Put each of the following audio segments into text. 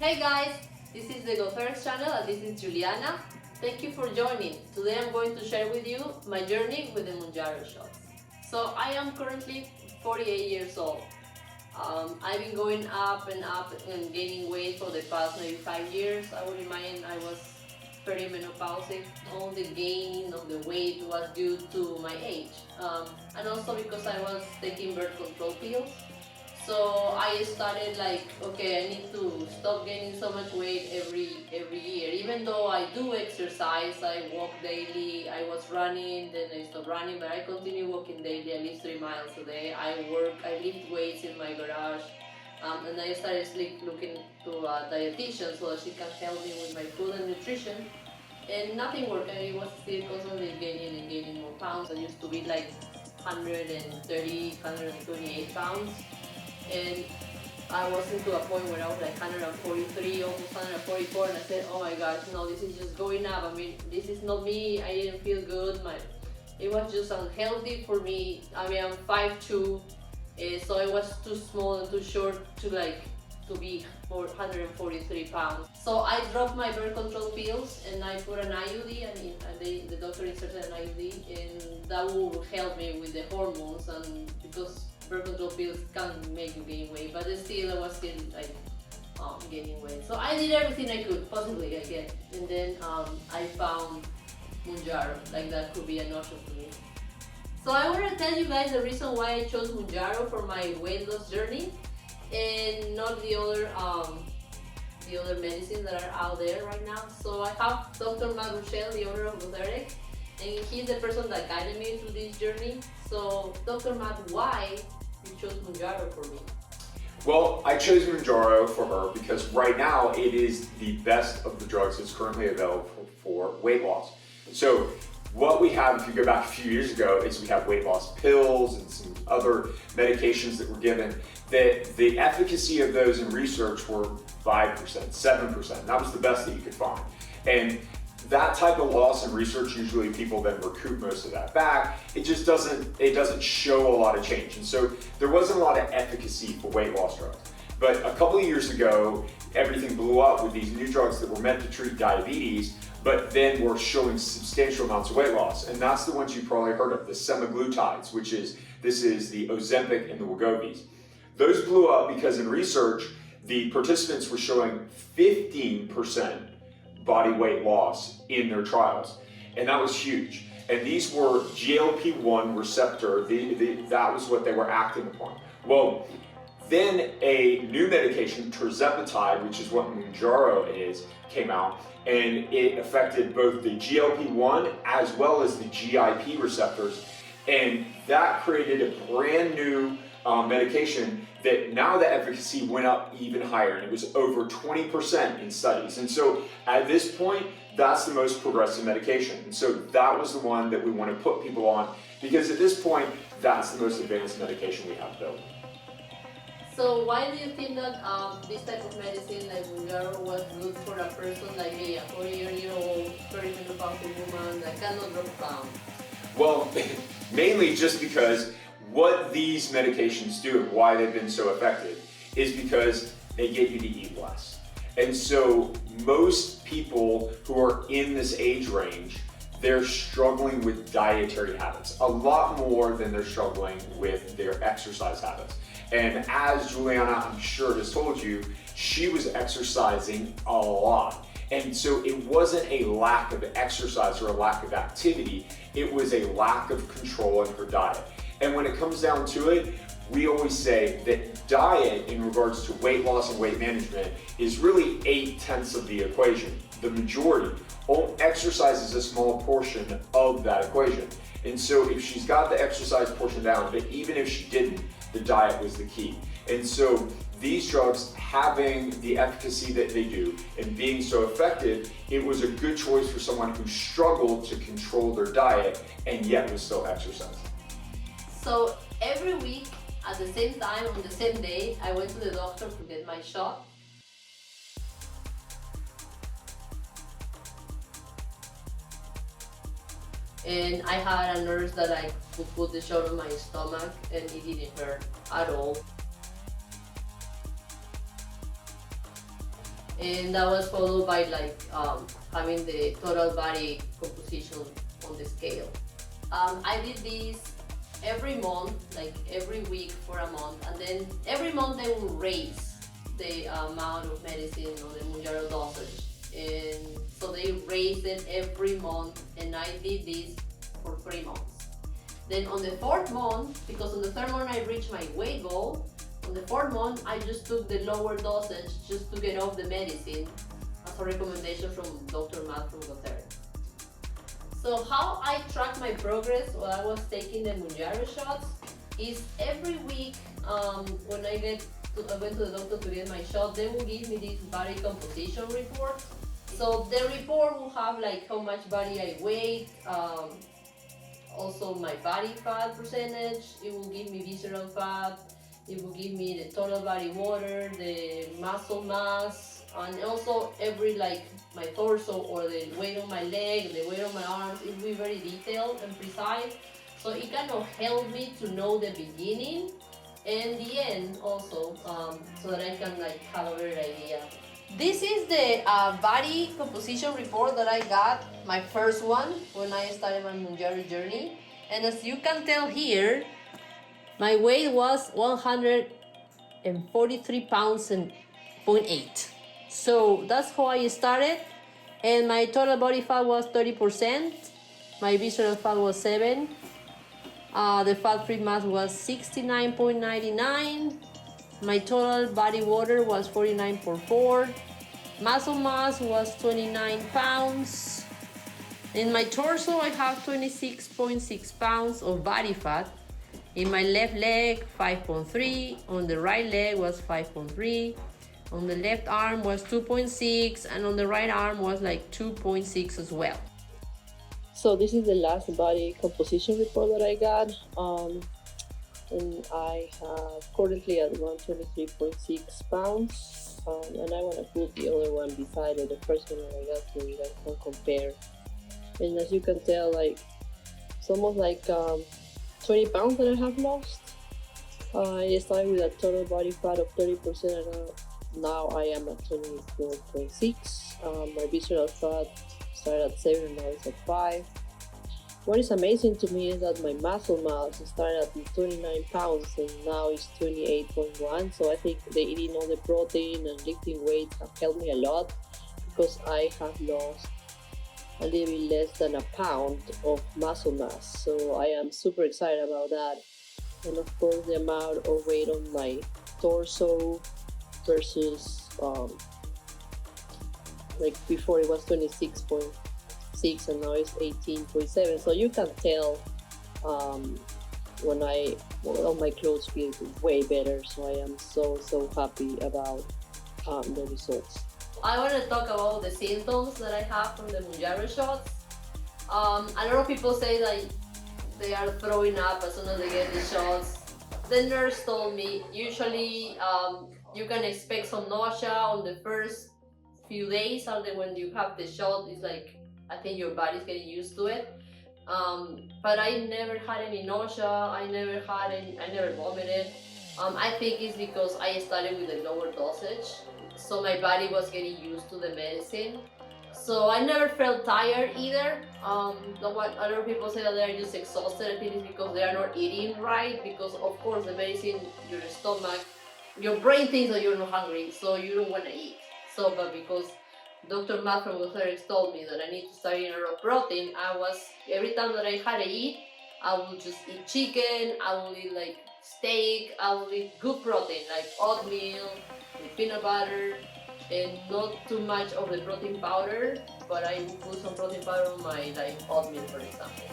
Hey guys, this is the GoFerx channel and this is Juliana. Thank you for joining. Today I'm going to share with you my journey with the Mounjaro shots. So I am currently 48 years old. I've been going up and gaining weight for the past maybe 5 years. I would imagine I was perimenopausal. All the gaining of the weight was due to my age, and also because I was taking birth control pills. So I started like, okay, I need to stop gaining so much weight every year. Even though I do exercise, I walk daily, I was running, then I stopped running, but I continue walking daily, at least 3 miles a day. I lift weights in my garage, and I started looking to a dietitian so that she can help me with my food and nutrition. And nothing worked, I was still constantly gaining and gaining more pounds. I used to be like 130, 128 pounds. And I was into a point where I was like 143, almost 144, and I said, oh my gosh, no, this is just going up. I mean, this is not me. I didn't feel good. It was just unhealthy for me. I mean, I'm 5'2", so I was too small and too short to be 143 pounds. So I dropped my birth control pills and I put an IUD, and the doctor inserted an IUD, and that will help me with the hormones, and because birth control pills can make you gain weight, but still I was still like gaining weight. So I did everything I could possibly get, and then I found Mounjaro, like that could be an option for me. So I want to tell you guys the reason why I chose Mounjaro for my weight loss journey, and not the other medicines that are out there right now. So I have Dr. Mounjaro, the owner of Ozempic, and he's the person that guided me through this journey. So Dr. Matt, why you chose Mounjaro for me? Well, I chose Mounjaro for her because right now it is the best of the drugs that's currently available for weight loss. So what we have, if you go back a few years ago, is we have weight loss pills and some other medications that were given, that the efficacy of those in research were 5%, 7%. That was the best that you could find. And that type of loss in research, usually people then recoup most of that back. It doesn't show a lot of change. And so there wasn't a lot of efficacy for weight loss drugs. But a couple of years ago, everything blew up with these new drugs that were meant to treat diabetes, but then were showing substantial amounts of weight loss. And that's the ones you probably heard of, the semaglutides, this is the Ozempic and the Wegovy's. Those blew up because in research, the participants were showing 15% body weight loss in their trials, and that was huge. And these were GLP-1 receptor, that was what they were acting upon. Well, then a new medication, tirzepatide, which is what Mounjaro is, came out, and it affected both the GLP-1 as well as the GIP receptors, and that created a brand new medication that now the efficacy went up even higher, and it was over 20% in studies. And so at this point, that's the most progressive medication. And so that was the one that we want to put people on, because at this point, that's the most advanced medication we have available. So why do you think that this type of medicine like Mounjaro was good for a person like me, a 40-year-old perimenopausal woman that cannot drop a pound? Well, mainly just because what these medications do and why they've been so effective is because they get you to eat less. And so most people who are in this age range, they're struggling with dietary habits a lot more than they're struggling with their exercise habits. And as Juliana, I'm sure, has told you, she was exercising a lot. And so it wasn't a lack of exercise or a lack of activity, it was a lack of control in her diet. And when it comes down to it, we always say that diet in regards to weight loss and weight management is really 8/10 of the equation, the majority. Exercise is a small portion of that equation. And so if she's got the exercise portion down, but even if she didn't, the diet was the key. And so these drugs having the efficacy that they do and being so effective, it was a good choice for someone who struggled to control their diet and yet was still exercising. So every week at the same time, on the same day, I went to the doctor to get my shot. And I had a nurse that I could put the shot on my stomach and it didn't hurt at all. and that was followed by like having the total body composition on the scale. I did this every month, like every week for a month, and then every month they will raise the amount of medicine or the Mounjaro dosage, and so they raised it every month, and I did this for 3 months. Then on the 4th month, because on the 3rd month I reached my weight goal, on the 4th month I just took the lower dosage just to get off the medicine as a recommendation from Dr. Matt from Gothard. So how I track my progress while I was taking the Mounjaro shots is every week when I went to the doctor to get my shot, they will give me this body composition report. So the report will have like how much body I weigh, also my body fat percentage, it will give me visceral fat, it will give me the total body water, the muscle mass, and also every like my torso or the weight on my leg, the weight on my arms. It will be very detailed and precise, so it kind of helped me to know the beginning and the end also, so that I can like have a better idea. This is the body composition report that I got, my first one when I started my Mounjaro journey, and as you can tell here, my weight was 143 pounds and 0.8. So that's how I started, and my total body fat was 30%, my visceral fat was 7, the fat-free mass was 69.99, my total body water was 49.4, muscle mass was 29 pounds, in my torso I have 26.6 pounds of body fat, in my left leg 5.3, on the right leg was 5.3, on the left arm was 2.6, and on the right arm was like 2.6 as well. So this is the last body composition report that I got, and I have currently at 123.6 pounds, and I want to put the other one beside it, the first one that I got, so you guys can compare. And as you can tell, like it's almost like 20 pounds that I have lost. I started with a total body fat of 30%, and now I am at 24.6. My visceral fat started at 7 and now it's at 5. What is amazing to me is that my muscle mass started at 29 pounds and now it's 28.1. So I think the eating all the protein and lifting weights have helped me a lot, because I have lost a little bit less than a pound of muscle mass. So I am super excited about that. And of course the amount of weight on my torso versus like before it was 26.6 and now it's 18.7. So you can tell when all my clothes feel way better. So I am so happy about the results. I want to talk about the symptoms that I have from the Mounjaro shots. A lot of people say that they are throwing up as soon as they get the shots. The nurse told me usually you can expect some nausea on the first few days, and then when you have the shot, it's like I think your body's getting used to it. But I never had any nausea. I never vomited. I think it's because I started with a lower dosage, so my body was getting used to the medicine. So I never felt tired either. What other people say that they're just exhausted, I think it's because they are not eating right, because of course the medicine, your stomach, your brain thinks that you're not hungry, so you don't want to eat. So, but because Dr. Matt from Gothard told me that I need to start eating raw protein, every time that I had to eat, I would just eat chicken, I would eat like steak, I would eat good protein, like oatmeal with peanut butter, and not too much of the protein powder, but I would put some protein powder on my like oatmeal, for example.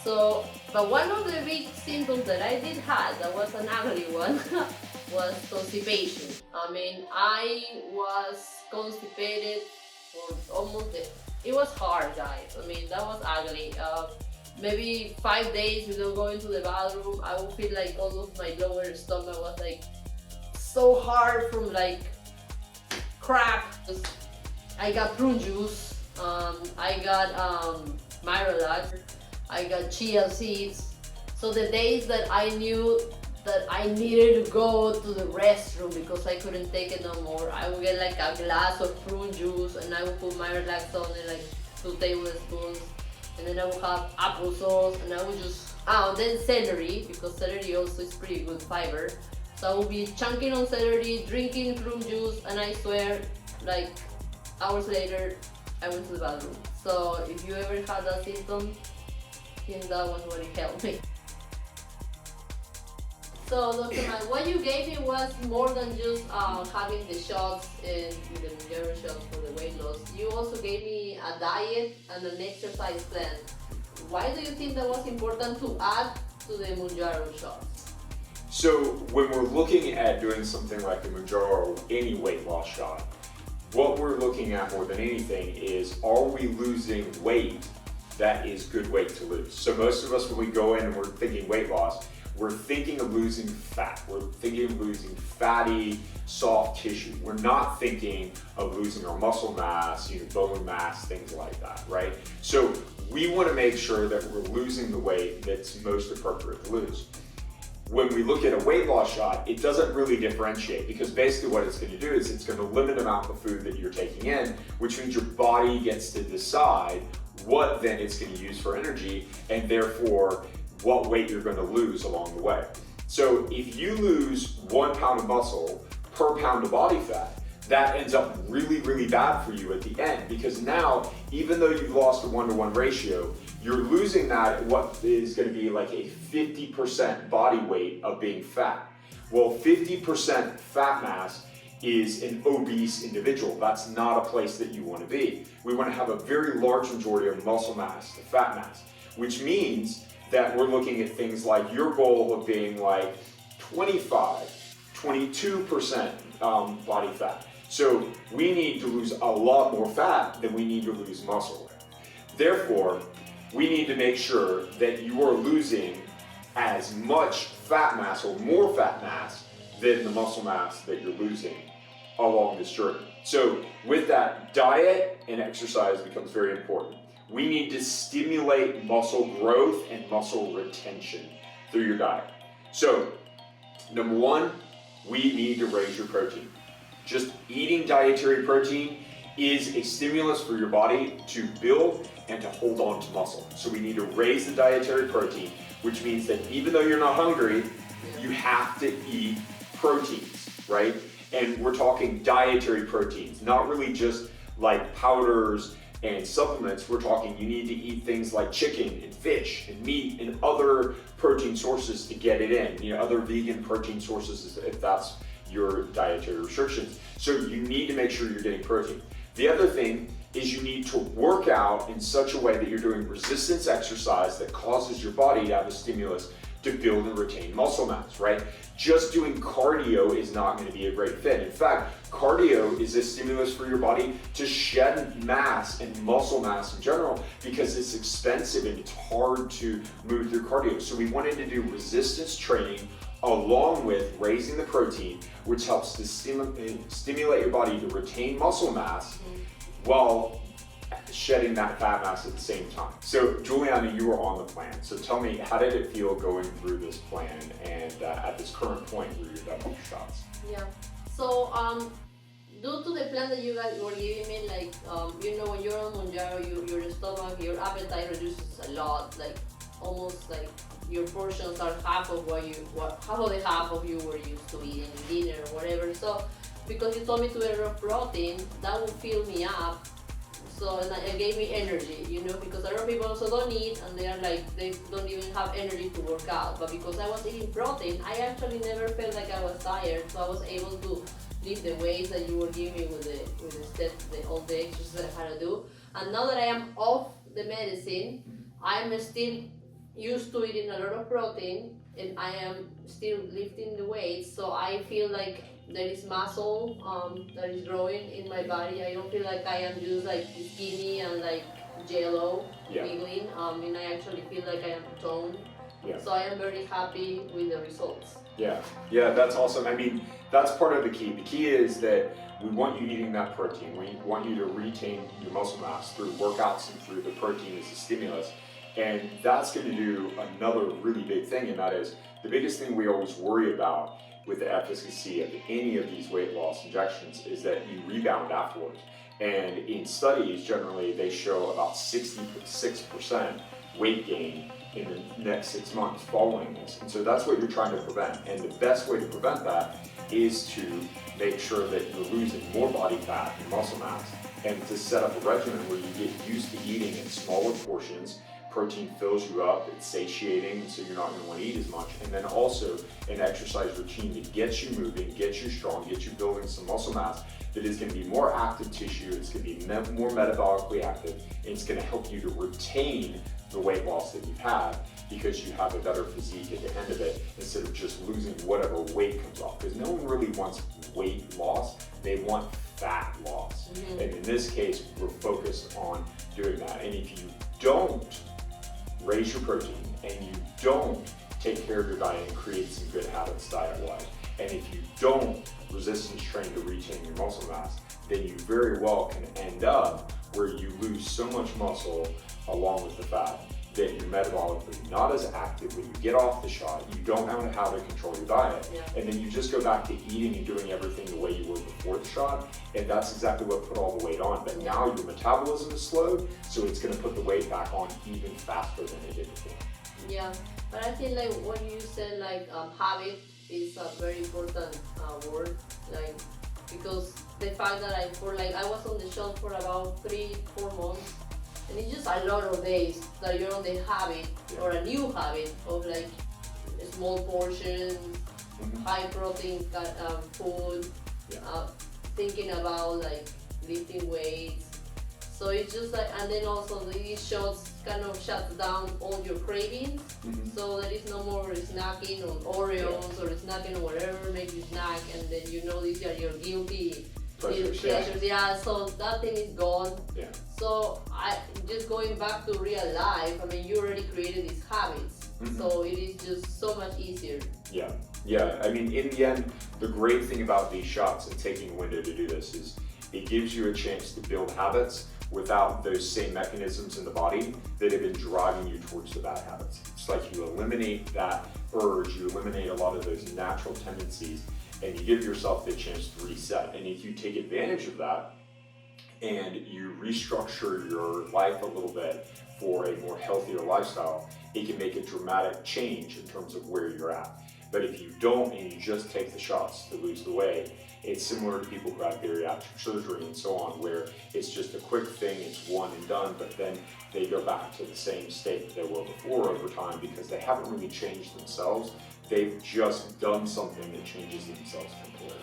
So, but one of the big symptoms that I did have, that was an ugly one, was constipation. I mean, I was constipated for it was hard, guys. I mean, that was ugly. Maybe 5 days without going to the bathroom, I would feel like all of my lower stomach was like so hard from like crap. I got prune juice, I got Miralax, I got chia seeds. So the days that I knew that I needed to go to the restroom because I couldn't take it no more, I would get like a glass of prune juice and I would put my relaxone in like 2 tablespoons, and then I would have applesauce, and I would just and then celery, because celery also is pretty good fiber. So I would be chunking on celery, drinking prune juice, and I swear, like hours later, I went to the bathroom. So if you ever had that symptom, I think that was what it helped me. So Dr. Matt, what you gave me was more than just having the shots and the Mounjaro shots for the weight loss. You also gave me a diet and an exercise plan. Why do you think that was important to add to the Mounjaro shots? So when we're looking at doing something like the Mounjaro or any weight loss shot, what we're looking at more than anything is, are we losing weight that is good weight to lose? So most of us, when we go in and we're thinking weight loss, we're thinking of losing fat. We're thinking of losing fatty, soft tissue. We're not thinking of losing our muscle mass, bone mass, things like that, right? So we want to make sure that we're losing the weight that's most appropriate to lose. When we look at a weight loss shot, it doesn't really differentiate, because basically what it's going to do is it's going to limit the amount of food that you're taking in, which means your body gets to decide what then it's going to use for energy, and therefore what weight you're going to lose along the way. So if you lose 1 pound of muscle per pound of body fat, that ends up really, really bad for you at the end, because now, even though you've lost a 1-to-1 ratio, you're losing that at what is going to be like a 50% body weight of being fat. Well, 50% fat mass is an obese individual. That's not a place that you want to be. We want to have a very large majority of muscle mass, the fat mass, which means that we're looking at things like your goal of being like 25, 22% body fat. So we need to lose a lot more fat than we need to lose muscle. Therefore, we need to make sure that you are losing as much fat mass or more fat mass than the muscle mass that you're losing along this journey. So with that, diet and exercise becomes very important. We need to stimulate muscle growth and muscle retention through your diet. So, number 1, we need to raise your protein. Just eating dietary protein is a stimulus for your body to build and to hold on to muscle. So we need to raise the dietary protein, which means that even though you're not hungry, you have to eat proteins, right? And we're talking dietary proteins, not really just like powders and supplements. We're talking you need to eat things like chicken and fish and meat and other protein sources to get it in, other vegan protein sources if that's your dietary restrictions. So you need to make sure you're getting protein. The other thing is you need to work out in such a way that you're doing resistance exercise that causes your body to have a stimulus to build and retain muscle mass, right? Just doing cardio is not going to be a great fit. In fact, cardio is a stimulus for your body to shed mass and muscle mass in general, because it's expensive and it's hard to move through cardio. So we wanted to do resistance training along with raising the protein, which helps to stimulate your body to retain muscle mass while shedding that fat mass at the same time. So Juliana, you were on the plan. So tell me, how did it feel going through this plan and at this current point where you're done with your shots? Yeah. So due to the plan that you guys were giving me, like when you're on Mounjaro, your stomach, your appetite reduces a lot. Like almost like your portions are half of half of you were used to eating dinner or whatever. So because you told me to eat raw protein, that would fill me up. So and it gave me energy, because a lot of people also don't eat and they are like, they don't even have energy to work out. But because I was eating protein, I actually never felt like I was tired. So I was able to lift the weights that you were giving me with the steps, all the exercises I had to do. And now that I am off the medicine, I'm still used to eating a lot of protein and I am still lifting the weights. So I feel like there is muscle that is growing in my body. I don't feel like I am just like skinny and like jello wiggling. And I actually feel like I am toned. Yeah. So I am very happy with the results. Yeah, that's awesome. I mean, that's part of the key. The key is that we want you eating that protein. We want you to retain your muscle mass through workouts and through the protein as a stimulus. And that's going to do another really big thing, and that is the biggest thing we always worry about with the efficacy of any of these weight loss injections is that you rebound afterwards. And in studies, generally, they show about 66% weight gain in the next 6 months following this. And so that's what you're trying to prevent. And the best way to prevent that is to make sure that you're losing more body fat and muscle mass, and to set up a regimen where you get used to eating in smaller portions. Protein fills you up, it's satiating, so you're not going to want to eat as much. And then also an exercise routine that gets you moving, gets you strong, gets you building some muscle mass that is going to be more active tissue, it's going to be more metabolically active, and it's going to help you to retain the weight loss that you've had because you have a better physique at the end of it instead of just losing whatever weight comes off. Because no one really wants weight loss, they want fat loss. And in this case, we're focused on doing that. And if you don't raise your protein and you don't take care of your diet and create some good habits diet-wise, and if you don't resistance train to retain your muscle mass, then you very well can end up where you lose so much muscle along with the fat that you're metabolically not as active when you get off the shot. You don't know how to control your diet, and then you just go back to eating and doing everything the way you were before the shot, and that's exactly what put all the weight on. But now your metabolism is slowed, so it's going to put the weight back on even faster than it did before. Yeah, but I think like what you said, like habit is a very important word, like because the fact that I was on the shot for about 3-4 months. And it's just a lot of days that you're on the habit or a new habit of like small portions, high protein food, thinking about like lifting weights. So it's just like, and then also these shots kind of shuts down all your cravings. So there is no more snacking on Oreos or snacking on whatever makes you snack, and then you know these are your guilty pleasures. So that thing is gone. So I just going back to real life, I mean, you already created these habits, so it is just so much easier. I mean, in the end, the great thing about these shots and taking a window to do this is it gives you a chance to build habits without those same mechanisms in the body that have been driving you towards the bad habits. It's like you eliminate that urge, you eliminate a lot of those natural tendencies, and you give yourself the chance to reset. And if you take advantage of that and you restructure your life a little bit for a more healthier lifestyle, it can make a dramatic change in terms of where you're at. But if you don't and you just take the shots to lose the weight, it's similar to people who have bariatric surgery and so on, where it's just a quick thing, it's one and done, but then they go back to the same state that they were before over time because they haven't really changed themselves. They've just done something that changes themselves temporarily.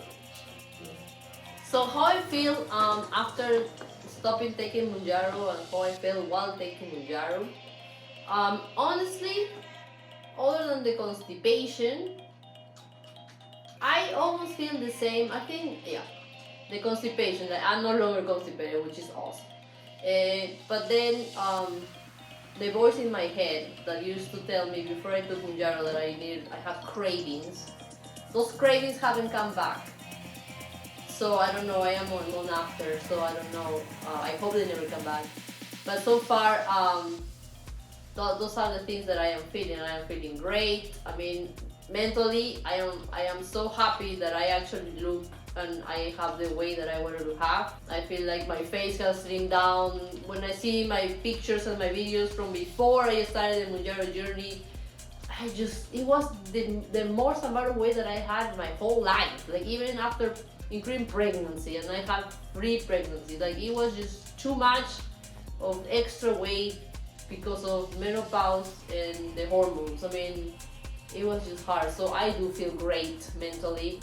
So how I feel after stopping taking Mounjaro and how I feel while taking Mounjaro, honestly, other than the constipation, I almost feel the same. I think, the constipation, like I'm no longer constipated, which is awesome. But then the voice in my head that used to tell me before I took Mounjaro that I have cravings, those cravings haven't come back. So I don't know, I am on after, so I don't know, I hope they never come back. But so far, those are the things that I am feeling. I am feeling great. I mean, mentally, I am so happy that I actually look and I have the weight that I wanted to have. I feel like my face has slimmed down. When I see my pictures and my videos from before I started the Mounjaro journey, it was the most amount of weight that I had my whole life. Like even after including pregnancy, and I had 3 pregnancies. Like it was just too much of extra weight because of menopause and the hormones. I mean, it was just hard. So I do feel great mentally.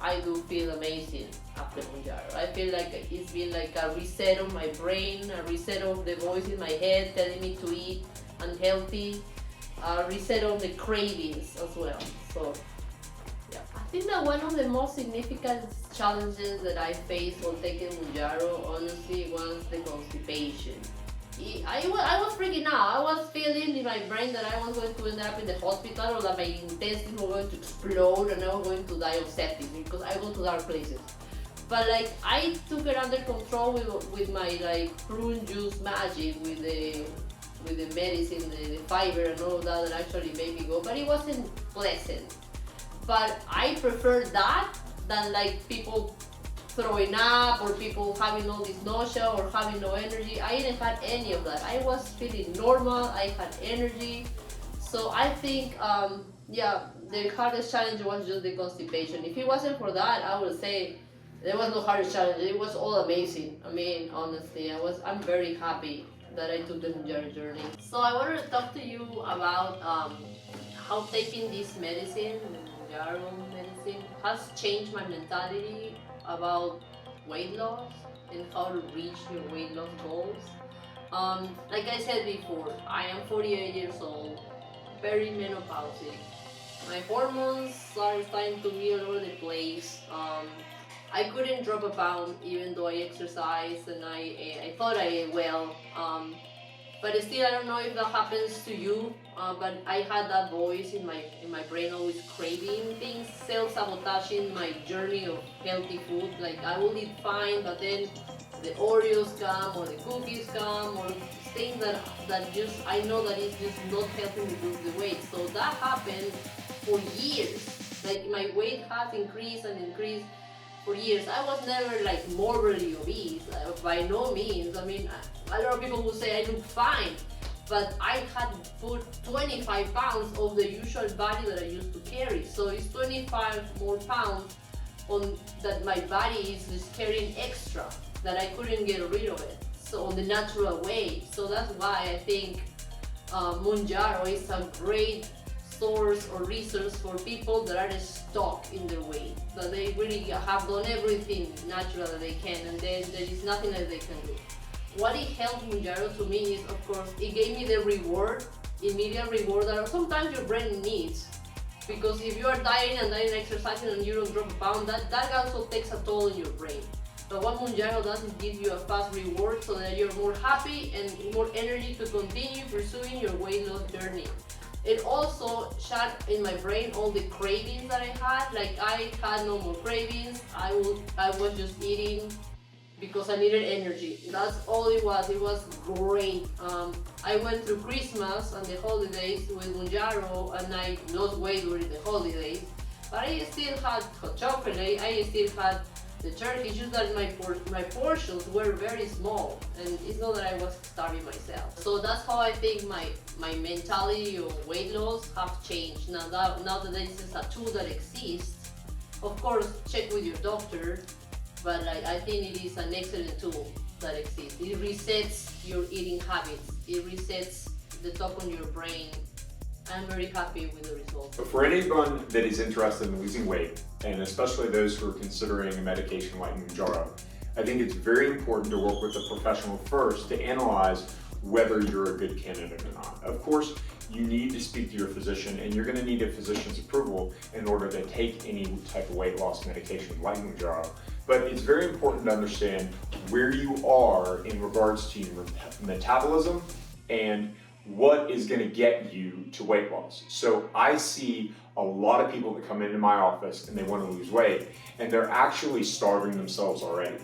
I do feel amazing after Mounjaro. I feel like it's been like a reset of my brain, a reset of the voice in my head telling me to eat unhealthy, a reset on the cravings as well. So yeah, I think that one of the most significant challenges that I faced while taking Mounjaro, honestly, was the constipation. I was freaking out. I was feeling in my brain that I was going to end up in the hospital or that my intestines were going to explode and I was going to die of sepsis because I go to dark places. But like I took it under control with my like prune juice magic with the with the medicine, the fiber and all that actually made me go, but it wasn't pleasant. But I prefer that than like people throwing up or people having all this nausea or having no energy. I didn't have any of that. I was feeling normal, I had energy. So I think, yeah, the hardest challenge was just the constipation. If it wasn't for that, I would say there was no hardest challenge. It was all amazing. I mean, honestly, I'm very happy that I took the Mounjaro journey. So I wanted to talk to you about how taking this medicine, the Mounjaro medicine, has changed my mentality about weight loss and how to reach your weight loss goals. Like I said before, I am 48 years old, very menopausal. My hormones are starting to be all over the place. I couldn't drop a pound even though I exercised and I thought I ate well. But still, I don't know if that happens to you, but I had that voice in my brain always craving things, self-sabotaging my journey of healthy food. Like I will eat fine, but then the Oreos come or the cookies come or things that just, I know that it's just not helping me lose the weight. So that happened for years. Like my weight has increased and increased for years. I was never like morbidly obese, by no means. I mean, a lot of people will say I look fine, but I had put 25 pounds of the usual body that I used to carry. So it's 25 more pounds on that my body is just carrying extra that I couldn't get rid of it. So on the natural way. So that's why I think Mounjaro is a great source or resource for people that are stuck in their weight, that they really have done everything natural that they can, and then there is nothing that they can do. What it helped Mounjaro to me is, of course, it gave me the reward, immediate reward that sometimes your brain needs. Because if you are dieting and exercising and you don't drop a pound, that also takes a toll on your brain. But what Mounjaro does is give you a fast reward so that you're more happy and more energy to continue pursuing your weight loss journey. It also shut in my brain all the cravings that I had. Like I had no more cravings. I was just eating because I needed energy. That's all it was. It was great. I went through Christmas and the holidays with Mounjaro and I lost weight during the holidays. But I still had hot chocolate. I still had the turkey, just that my portions were very small, and it's not that I was starving myself. So that's how I think my mentality of weight loss have changed. Now that this is a tool that exists, of course check with your doctor, but I think it is an excellent tool that exists. It resets your eating habits, it resets the talk on your brain. I'm very happy with the results. But for anyone that is interested in losing weight, and especially those who are considering a medication like Mounjaro, I think it's very important to work with a professional first to analyze whether you're a good candidate or not. Of course, you need to speak to your physician, and you're going to need a physician's approval in order to take any type of weight loss medication like Mounjaro. But it's very important to understand where you are in regards to your metabolism and what is going to get you to weight loss. So I see a lot of people that come into my office and they want to lose weight, and they're actually starving themselves already.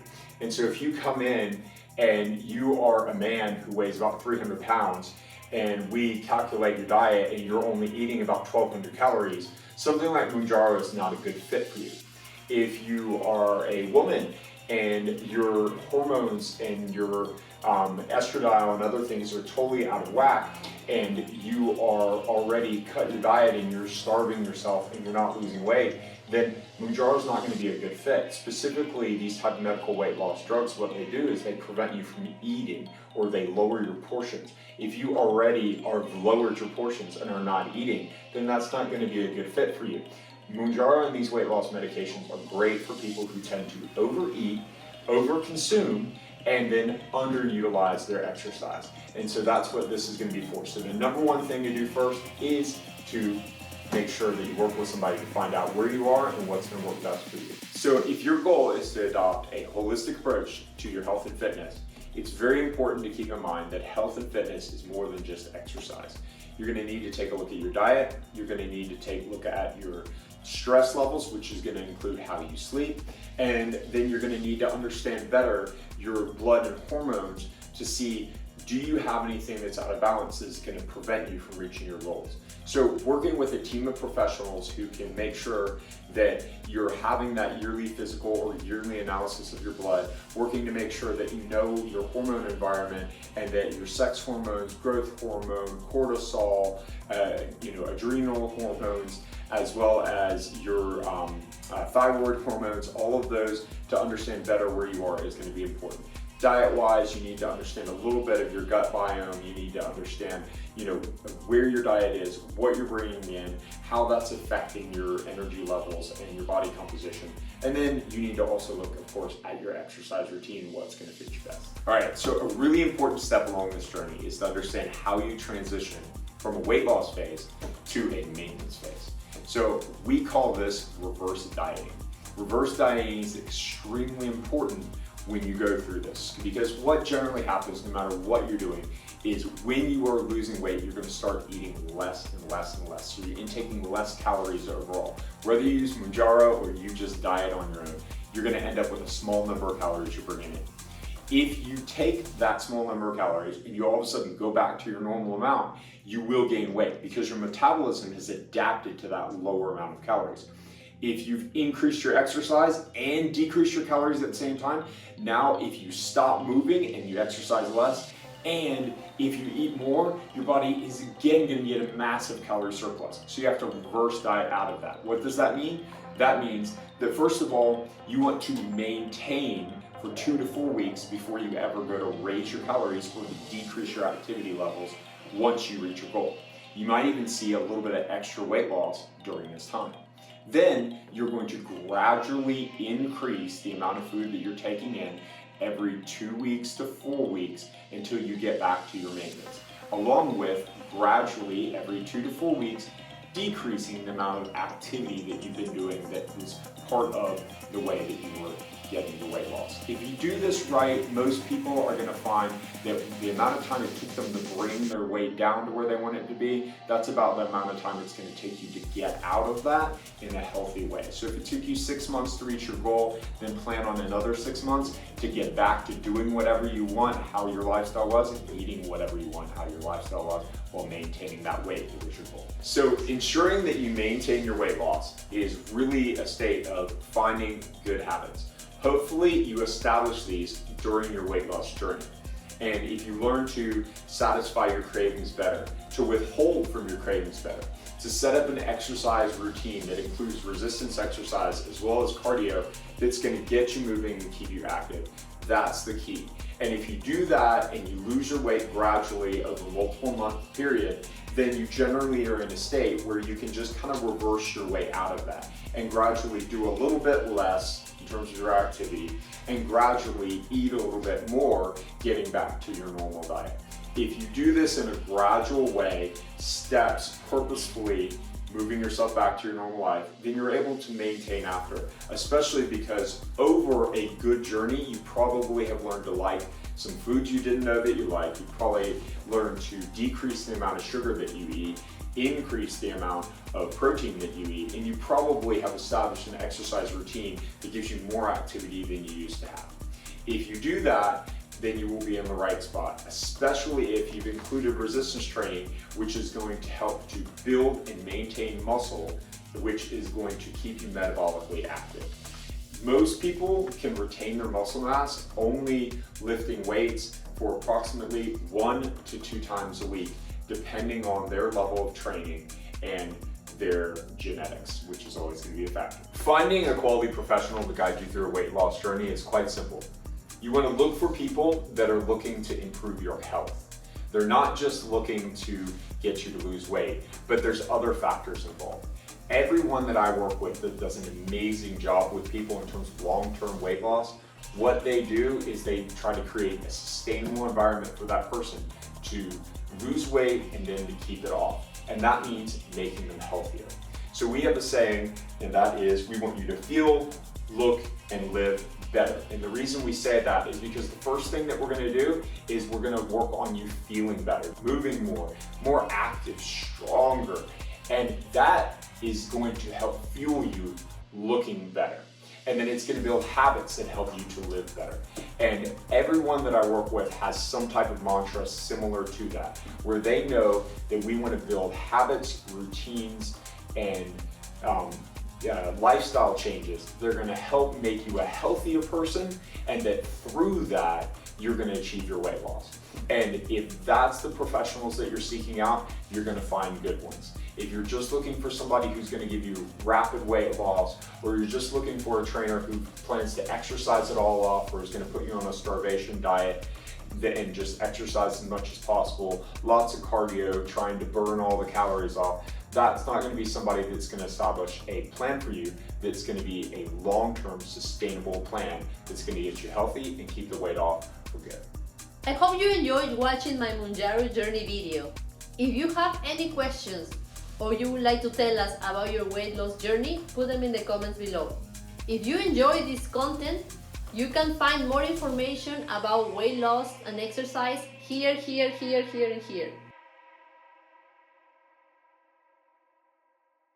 And so if you come in and you are a man who weighs about 300 pounds and we calculate your diet and you're only eating about 1,200 calories, something like Mounjaro is not a good fit for you. If you are a woman and your hormones and your estradiol and other things are totally out of whack, and you are already cut your diet and you're starving yourself and you're not losing weight, then Mounjaro is not going to be a good fit. Specifically, these type of medical weight loss drugs, what they do is they prevent you from eating, or they lower your portions. If you already are lowered your portions and are not eating, then that's not going to be a good fit for you. Mounjaro and these weight loss medications are great for people who tend to overeat, overconsume, and then underutilize their exercise. And so that's what this is going to be for. So the number one thing to do first is to make sure that you work with somebody to find out where you are and what's going to work best for you. So if your goal is to adopt a holistic approach to your health and fitness, it's very important to keep in mind that health and fitness is more than just exercise. You're going to need to take a look at your diet. You're going to need to take a look at your stress levels, which is going to include how you sleep. And then you're going to need to understand better your blood and hormones to see do you have anything that's out of balance that's going to prevent you from reaching your goals? So working with a team of professionals who can make sure that you're having that yearly physical or yearly analysis of your blood, working to make sure that you know your hormone environment and that your sex hormones, growth hormone, cortisol, adrenal hormones, as well as your thyroid hormones, all of those to understand better where you are is going to be important. Diet-wise, you need to understand a little bit of your gut biome. You need to understand, where your diet is, what you're bringing in, how that's affecting your energy levels and your body composition. And then you need to also look, of course, at your exercise routine, what's going to fit you best. All right, so a really important step along this journey is to understand how you transition from a weight loss phase to a maintenance phase. So we call this reverse dieting. Reverse dieting is extremely important when you go through this, because what generally happens, no matter what you're doing, is when you are losing weight, you're going to start eating less and less and less. So you're intaking less calories overall. Whether you use Mounjaro or you just diet on your own, you're going to end up with a small number of calories you're bringing in. If you take that small number of calories and you all of a sudden go back to your normal amount, you will gain weight because your metabolism has adapted to that lower amount of calories. If you've increased your exercise and decreased your calories at the same time, now if you stop moving and you exercise less, and if you eat more, your body is again going to get a massive calorie surplus. So you have to reverse diet out of that. What does that mean? That means that first of all, you want to maintain for 2 to 4 weeks before you ever go to raise your calories or to decrease your activity levels once you reach your goal. You might even see a little bit of extra weight loss during this time. Then you're going to gradually increase the amount of food that you're taking in every 2 weeks to 4 weeks until you get back to your maintenance, along with gradually every 2 to 4 weeks decreasing the amount of activity that you've been doing that was part of the way that you were getting the weight loss. If you do this right, most people are going to find that the amount of time it took them to bring their weight down to where they want it to be, that's about the amount of time it's going to take you to get out of that in a healthy way. So if it took you 6 months to reach your goal, then plan on another 6 months to get back to doing whatever you want, how your lifestyle was, and eating whatever you want, how your lifestyle was, while maintaining that weight that was your goal. So ensuring that you maintain your weight loss is really a state of finding good habits. Hopefully you establish these during your weight loss journey. And if you learn to satisfy your cravings better, to withhold from your cravings better, to set up an exercise routine that includes resistance exercise as well as cardio that's going to get you moving and keep you active, that's the key. And if you do that and you lose your weight gradually over a multiple month period, then you generally are in a state where you can just kind of reverse your way out of that and gradually do a little bit less in terms of your activity and gradually eat a little bit more, getting back to your normal diet. If you do this in a gradual way, steps, purposefully moving yourself back to your normal life, then you're able to maintain after, especially because over a good journey, you probably have learned to like some foods you didn't know that you like. You probably learned to decrease the amount of sugar that you eat, increase the amount of protein that you eat, and you probably have established an exercise routine that gives you more activity than you used to have. If you do that, then you will be in the right spot, especially if you've included resistance training, which is going to help to build and maintain muscle, which is going to keep you metabolically active. Most people can retain their muscle mass only lifting weights for approximately 1 to 2 times a week, depending on their level of training and their genetics, which is always going to be a factor. Finding a quality professional to guide you through a weight loss journey is quite simple. You want to look for people that are looking to improve your health. They're not just looking to get you to lose weight, but there's other factors involved. Everyone that I work with that does an amazing job with people in terms of long-term weight loss, what they do is they try to create a sustainable environment for that person to lose weight and then to keep it off. And that means making them healthier. So we have a saying, and that is, we want you to feel, look, and live better. And the reason we say that is because the first thing that we're going to do is we're going to work on you feeling better, moving more active, stronger. And that is going to help fuel you looking better. and then it's going to build habits that help you to live better. And everyone that I work with has some type of mantra similar to that, where they know that we want to build habits, routines, and lifestyle changes. They're going to help make you a healthier person, and that through that, you're going to achieve your weight loss. And if that's the professionals that you're seeking out, you're going to find good ones. If you're just looking for somebody who's going to give you rapid weight loss, or you're just looking for a trainer who plans to exercise it all off, or is going to put you on a starvation diet and just exercise as much as possible, lots of cardio, trying to burn all the calories off, that's not going to be somebody that's going to establish a plan for you that's going to be a long-term sustainable plan that's going to get you healthy and keep the weight off for good. I hope you enjoyed watching my Mounjaro journey video. If you have any questions or you would like to tell us about your weight loss journey, put them in the comments below. If you enjoy this content, you can find more information about weight loss and exercise here, and here.